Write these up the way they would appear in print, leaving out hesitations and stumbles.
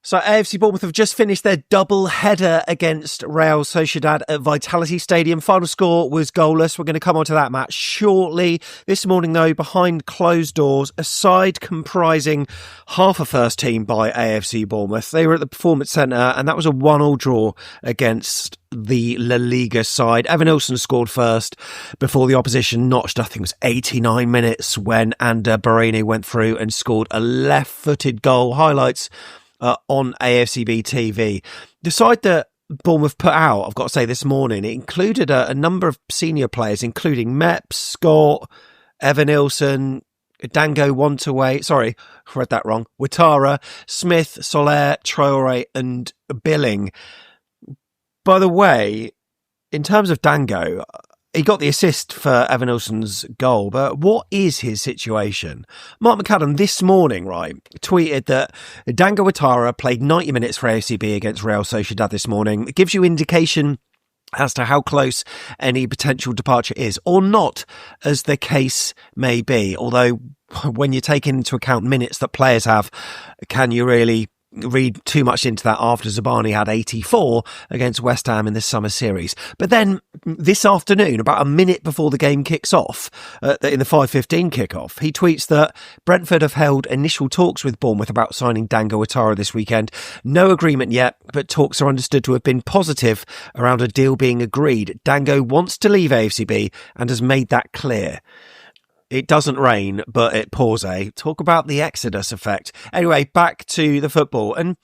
So AFC Bournemouth have just finished their double header against Real Sociedad at Vitality Stadium. Final score was goalless. We're going to come on to that match shortly. This morning, though, behind closed doors, a side comprising half a first team by AFC Bournemouth. They were at the Performance Centre, and that was a 1-1 draw against the La Liga side. Evan Nilsson scored first before the opposition notched, I think it was 89 minutes, when Ander Barrini went through and scored a left-footed goal. Highlights on AFCB TV. The side that Bournemouth put out, I've got to say, this morning, it included a number of senior players, including Meps, Scott, Evan Nilsson, Dango Wantaway, sorry, I read that wrong, Ouattara, Smith, Soler, Traore and Billing. By the way, in terms of Dango, he got the assist for Evan Nilsson's goal, but what is his situation? Mark McAdam this morning, right, tweeted that Dango Ouattara played 90 minutes for AFCB against Real Sociedad this morning. It gives you indication as to how close any potential departure is, or not, as the case may be. Although, when you're taking into account minutes that players have, can you really read too much into that after Zabani had 84 against West Ham in this summer series? But then this afternoon, about a minute before the game kicks off, in the 5:15 kickoff, he tweets that Brentford have held initial talks with Bournemouth about signing Dango Ouattara this weekend. No agreement yet, but talks are understood to have been positive around a deal being agreed. Dango wants to leave AFCB and has made that clear. It doesn't rain, but it pours, eh? Talk about the Exodus effect. Anyway, back to the football. And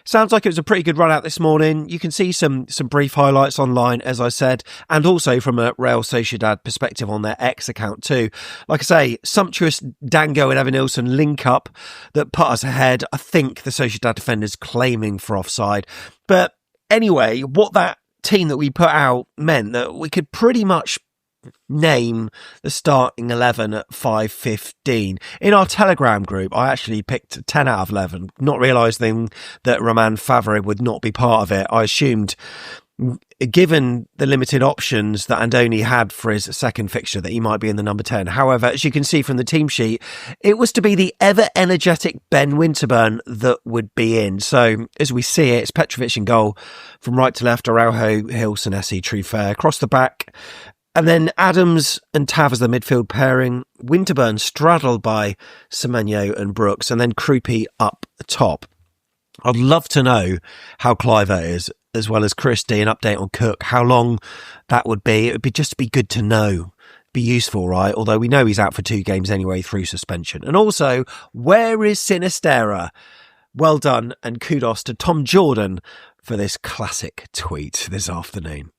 sounds like it was a pretty good run out this morning. You can see some brief highlights online, as I said, and also from a Real Sociedad perspective on their X account too. Like I say, sumptuous Dango and Evan Nilsson link up that put us ahead. I think the Sociedad defenders claiming for offside. But anyway, what that team that we put out meant that we could pretty much name the starting 11 at 5:15. In our Telegram group, I actually picked 10 out of 11, not realising that Roman Favre would not be part of it. I assumed, given the limited options that Andoni had for his second fixture, that he might be in the number 10. However, as you can see from the team sheet, it was to be the ever-energetic Ben Winterburn that would be in. So, as we see it, it's Petravic in goal. From right to left, Araujo, Hill, Senesi, Truffert. Across the back, and then Adams and Tav as the midfield pairing, Winterburn straddled by Semenyo and Brooks, and then Krupi up top. I'd love to know how Cliver is, as well as Christie, an update on Cook, how long that would be. It would just be good to know. Be useful, right? Although we know he's out for 2 games anyway through suspension. And also, where is Sinistera? Well done, and kudos to Tom Jordan for this classic tweet this afternoon.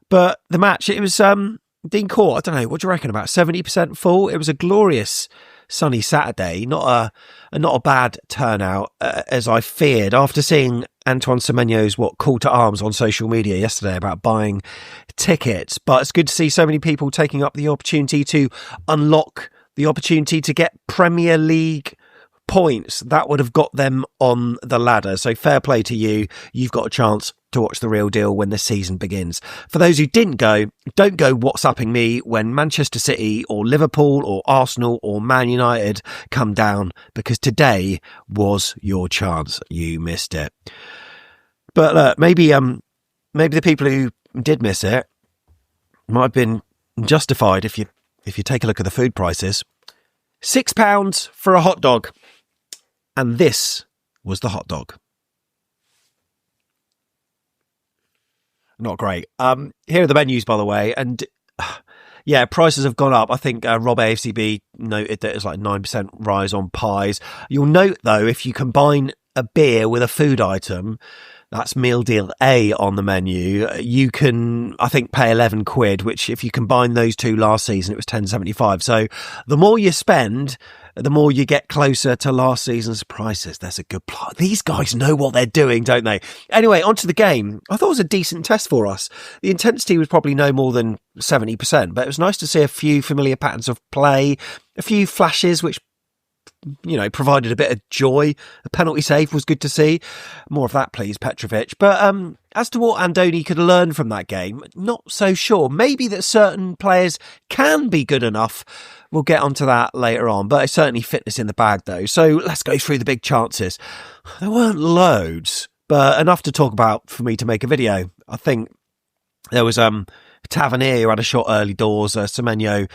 But the match, it was Dean Court, I don't know, what do you reckon, about 70% full? It was a glorious sunny Saturday, not a bad turnout, as I feared, after seeing Antoine Semenyo's call to arms on social media yesterday about buying tickets. But it's good to see so many people taking up the opportunity to unlock the opportunity to get Premier League points. That would have got them on the ladder. So fair play to you. You've got a chance to watch the real deal when the season begins. For those who didn't go, don't go WhatsApping me when Manchester City or Liverpool or Arsenal or Man United come down, because today was your chance. You missed it. But look, maybe the people who did miss it might have been justified if you take a look at the food prices. £6 for a hot dog. And this was the hot dog. Not great. Here are the menus, by the way. And yeah, prices have gone up. I think Rob AFCB noted that it's like 9% rise on pies. You'll note, though, if you combine a beer with a food item, that's meal deal A on the menu, you can, I think, pay 11 quid, which if you combine those two last season, it was 10.75. So the more you spend, the more you get closer to last season's prices. There's a good plot. These guys know what they're doing, don't they? Anyway, onto the game. I thought it was a decent test for us. The intensity was probably no more than 70%, but it was nice to see a few familiar patterns of play, a few flashes which, you know, provided a bit of joy. A penalty save was good to see. More of that, please, Petravic. But as to what Andoni could learn from that game, not so sure. Maybe that certain players can be good enough We'll get onto that later on, but it's certainly fitness in the bag though. So let's go through the big chances. There weren't loads, but enough to talk about for me to make a video. I think there was Tavernier who had a shot early doors. Semenyo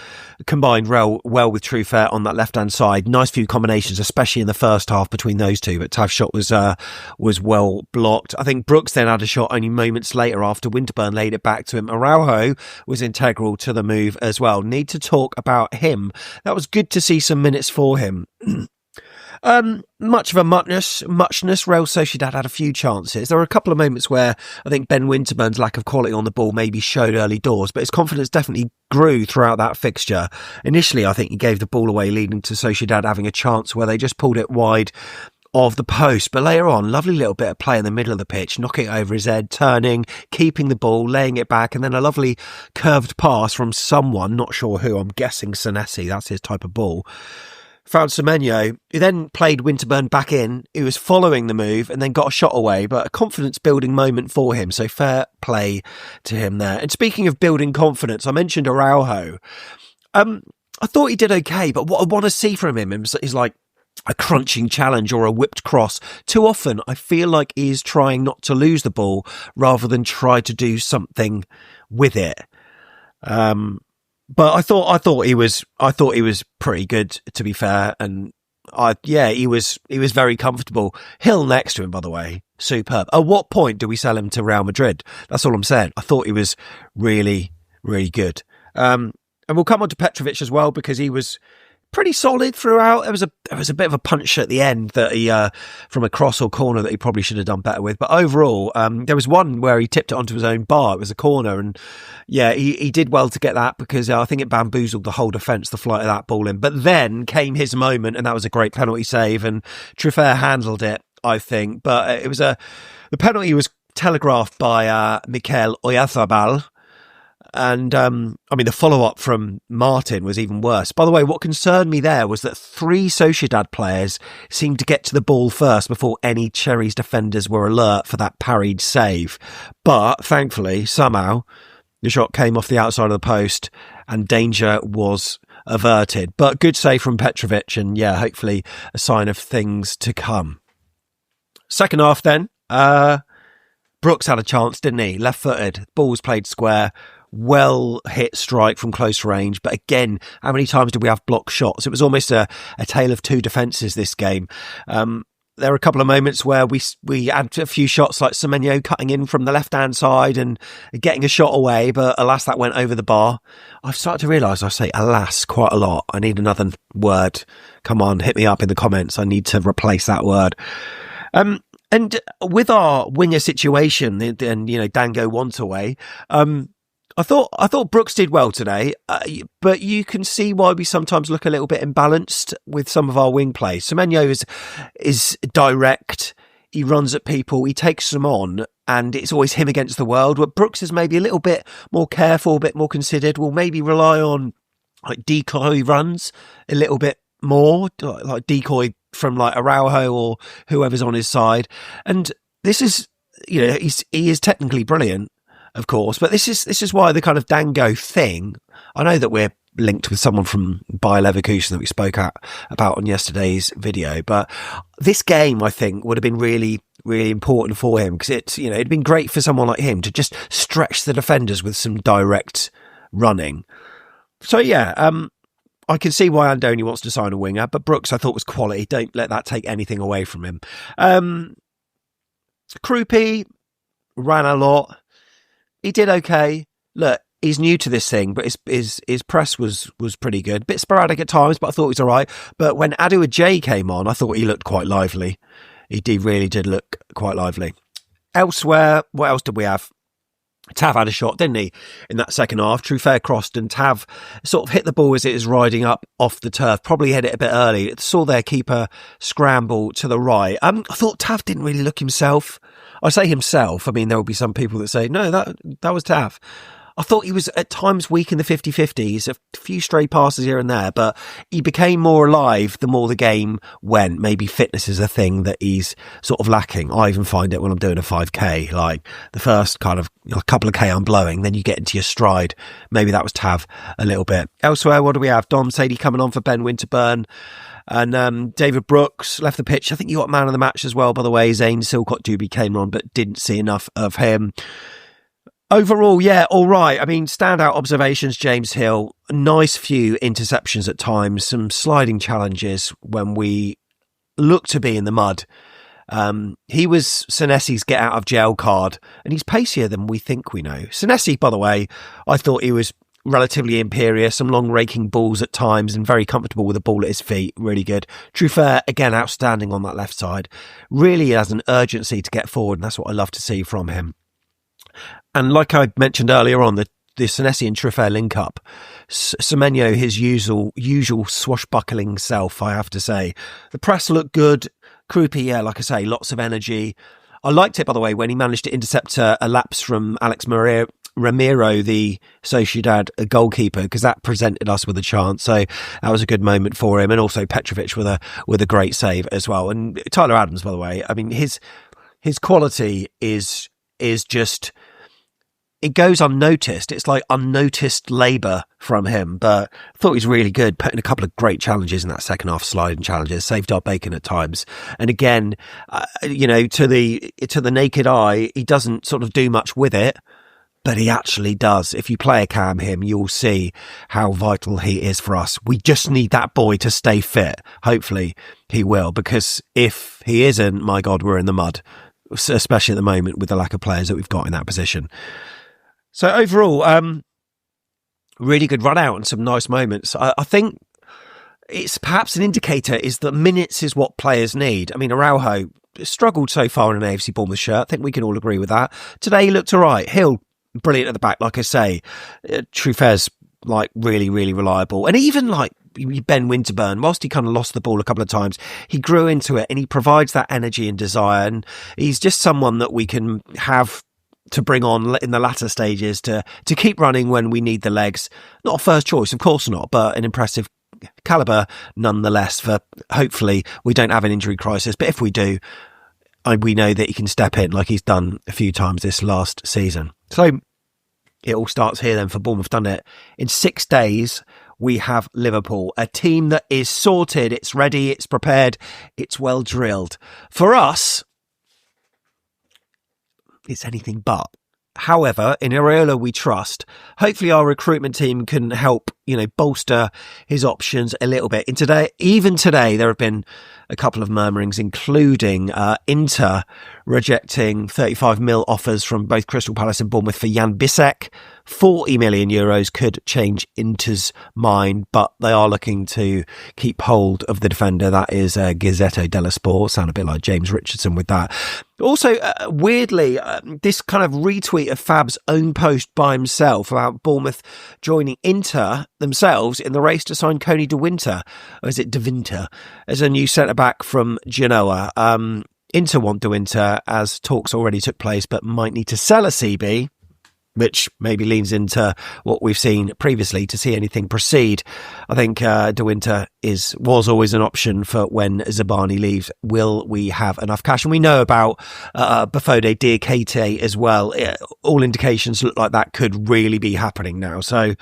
combined well with Truffert on that left-hand side. Nice few combinations, especially in the first half between those two. But Tav's shot was well blocked. I think Brooks then had a shot only moments later after Winterburn laid it back to him. Araujo was integral to the move as well. Need to talk about him. That was good to see some minutes for him. Much of a muchness. Real Sociedad had a few chances. There were a couple of moments where I think Ben Winterburn's lack of quality on the ball maybe showed early doors, but his confidence definitely grew throughout that fixture. Initially, I think he gave the ball away, leading to Sociedad having a chance where they just pulled it wide of the post. But later on, lovely little bit of play in the middle of the pitch, knocking it over his head, turning, keeping the ball, laying it back, and then a lovely curved pass from someone, not sure who, I'm guessing Senesi, that's his type of ball. Found Semenyo, who then played Winterburn back in, who was following the move and then got a shot away, but a confidence-building moment for him, so fair play to him there. And speaking of building confidence, I mentioned Araujo. I thought he did okay, but what I want to see from him is like a crunching challenge or a whipped cross. Too often, I feel like he is trying not to lose the ball rather than try to do something with it. But I thought he was pretty good, to be fair, and he was very comfortable. Hill next to him, by the way, superb. At what point do we sell him to Real Madrid? That's all I'm saying. I thought he was really, really good. And we'll come on to Petravic as well, because he was pretty solid throughout. There was a bit of a punch at the end that he from a cross or corner that he probably should have done better with. But overall, there was one where he tipped it onto his own bar. It was a corner, and yeah, he did well to get that, because I think it bamboozled the whole defence, the flight of that ball in. But then came his moment, and that was a great penalty save, and Truffert handled it, I think. But the penalty was telegraphed by Mikel Oyarzabal. And, the follow-up from Martin was even worse. By the way, what concerned me there was that 3 Sociedad players seemed to get to the ball first before any Cherries defenders were alert for that parried save. But, thankfully, somehow, the shot came off the outside of the post and danger was averted. But good save from Petravic, and yeah, hopefully a sign of things to come. Second half then, Brooks had a chance, didn't he? Left-footed, ball was played square. Well hit strike from close range, but again, how many times did we have blocked shots? It was almost a tale of two defences this game. There were a couple of moments where we had a few shots like Semenyo cutting in from the left-hand side and getting a shot away, but alas, that went over the bar. I've started to realise I say alas quite a lot. I need another word. Come on, hit me up in the comments. I need to replace that word. And with our winger situation, and Dango wants away, I thought Brooks did well today, but you can see why we sometimes look a little bit imbalanced with some of our wing play. Semenyo is direct, he runs at people, he takes them on, and it's always him against the world. But Brooks is maybe a little bit more careful, a bit more considered, will maybe rely on like decoy runs a little bit more, like decoy from like Araujo or whoever's on his side. And this is, he is technically brilliant, of course, but this is why the kind of Dango thing. I know that we're linked with someone from Bayer Leverkusen that we spoke about on yesterday's video, but this game I think would have been really, really important for him, because it'd been great for someone like him to just stretch the defenders with some direct running. So yeah, I can see why Andoni wants to sign a winger, but Brooks I thought was quality. Don't let that take anything away from him. Krupi ran a lot. He did okay. Look, he's new to this thing, but his press was pretty good. Bit sporadic at times, but I thought he was all right. But when Adu Ajay came on, I thought he looked quite lively. He really did look quite lively. Elsewhere, what else did we have? Tav had a shot, didn't he, in that second half? Truffert crossed and Tav sort of hit the ball as it was riding up off the turf. Probably hit it a bit early. Saw their keeper scramble to the right. I thought Tav didn't really look himself. I say himself. I mean, there will be some people that say, no, that was Tav. I thought he was at times weak in the 50-50s, a few stray passes here and there, but he became more alive the more the game went. Maybe fitness is a thing that he's sort of lacking. I even find it when I'm doing a 5k, like the first kind of a couple of K I'm blowing, then you get into your stride. Maybe that was Tav a little bit. Elsewhere, what do we have? Dom Sadie coming on for Ben Winterburn. And David Brooks left the pitch. I think you got man of the match as well, by the way. Zane Silcott-Doobie came on, but didn't see enough of him. Overall, yeah, all right. I mean, standout observations, James Hill. Nice few interceptions at times, some sliding challenges when we look to be in the mud. He was Senesi's get out of jail card, and he's pacier than we think we know. Senesi, by the way, I thought he was relatively imperious, some long raking balls at times and very comfortable with the ball at his feet. Really good. Truffert, again, outstanding on that left side. Really has an urgency to get forward, and that's what I love to see from him. And like I mentioned earlier on, the Senesi and Truffert link up. Semenyo, his usual swashbuckling self, I have to say. The press looked good. Krupi, yeah, like I say, lots of energy. I liked it, by the way, when he managed to intercept a lapse from Alex Ramiro, the Sociedad goalkeeper, because that presented us with a chance. So that was a good moment for him. And also Petravic with a great save as well. And Tyler Adams, by the way, I mean, his quality is just, it goes unnoticed. It's like unnoticed labour from him, but I thought he was really good, putting a couple of great challenges in that second half, sliding challenges, saved our bacon at times. And again, to the naked eye, he doesn't sort of do much with it, but he actually does. If you play a cam him, you'll see how vital he is for us. We just need that boy to stay fit. Hopefully he will, because if he isn't, my God, we're in the mud, especially at the moment with the lack of players that we've got in that position. So overall, really good run out and some nice moments. I think it's perhaps an indicator is that minutes is what players need. I mean, Araujo struggled so far in an AFC Bournemouth shirt. I think we can all agree with that. Today he looked all right. Hill, brilliant at the back, like I say. Truffert's like really, really reliable. And even like Ben Winterburn, whilst he kind of lost the ball a couple of times, he grew into it and he provides that energy and desire. And he's just someone that we can have to bring on in the latter stages to keep running when we need the legs. Not a first choice, of course not, but an impressive calibre nonetheless, for hopefully we don't have an injury crisis. But if we do, we know that he can step in like he's done a few times this last season. So it all starts here then for Bournemouth, doesn't it? In 6 days, we have Liverpool, a team that is sorted, it's ready, it's prepared, it's well drilled. For us, it's anything but. However, in Iraola we trust. Hopefully our recruitment team can help, bolster his options a little bit. Even today, there have been a couple of murmurings, including Inter rejecting 35 mil offers from both Crystal Palace and Bournemouth for Jan Bissek. 40 million euros could change Inter's mind, but they are looking to keep hold of the defender. That is Gazzetta dello Sport. Sound a bit like James Richardson with that. Also, weirdly, this kind of retweet of Fab's own post by himself about Bournemouth joining Inter themselves in the race to sign Coney De Winter, or is it De Winter, as a new centre-back from Genoa. Inter want De Winter, as talks already took place, but might need to sell a CB, which maybe leans into what we've seen previously to see anything proceed. I think De Winter was always an option for when Zabani leaves. Will we have enough cash? And we know about Bafode Diakite as well. All indications look like that could really be happening now. So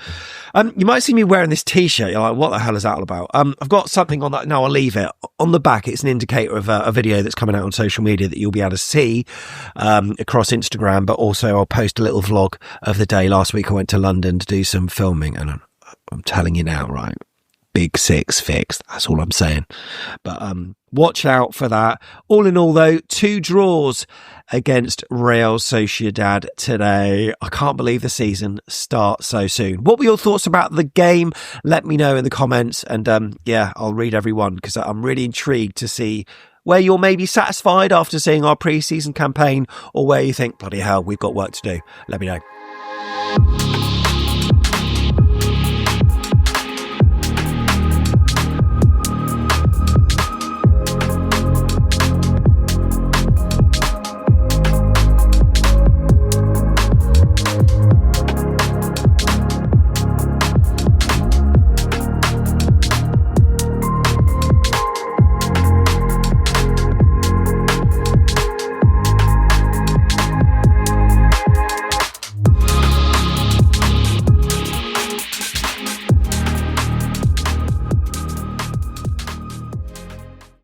you might see me wearing this T-shirt. You're like, what the hell is that all about? I've got something on that. No, I'll leave it. On the back, it's an indicator of a video that's coming out on social media that you'll be able to see across Instagram, but also I'll post a little vlog of the day. Last week I went to London to do some filming, and I'm telling you now, right? Big Six fixed. That's all I'm saying. But watch out for that. All in all, though, 2 draws against Real Sociedad today. I can't believe the season starts so soon. What were your thoughts about the game? Let me know in the comments. And I'll read everyone, because I'm really intrigued to see where you're maybe satisfied after seeing our pre-season campaign, or where you think, bloody hell, we've got work to do. Let me know.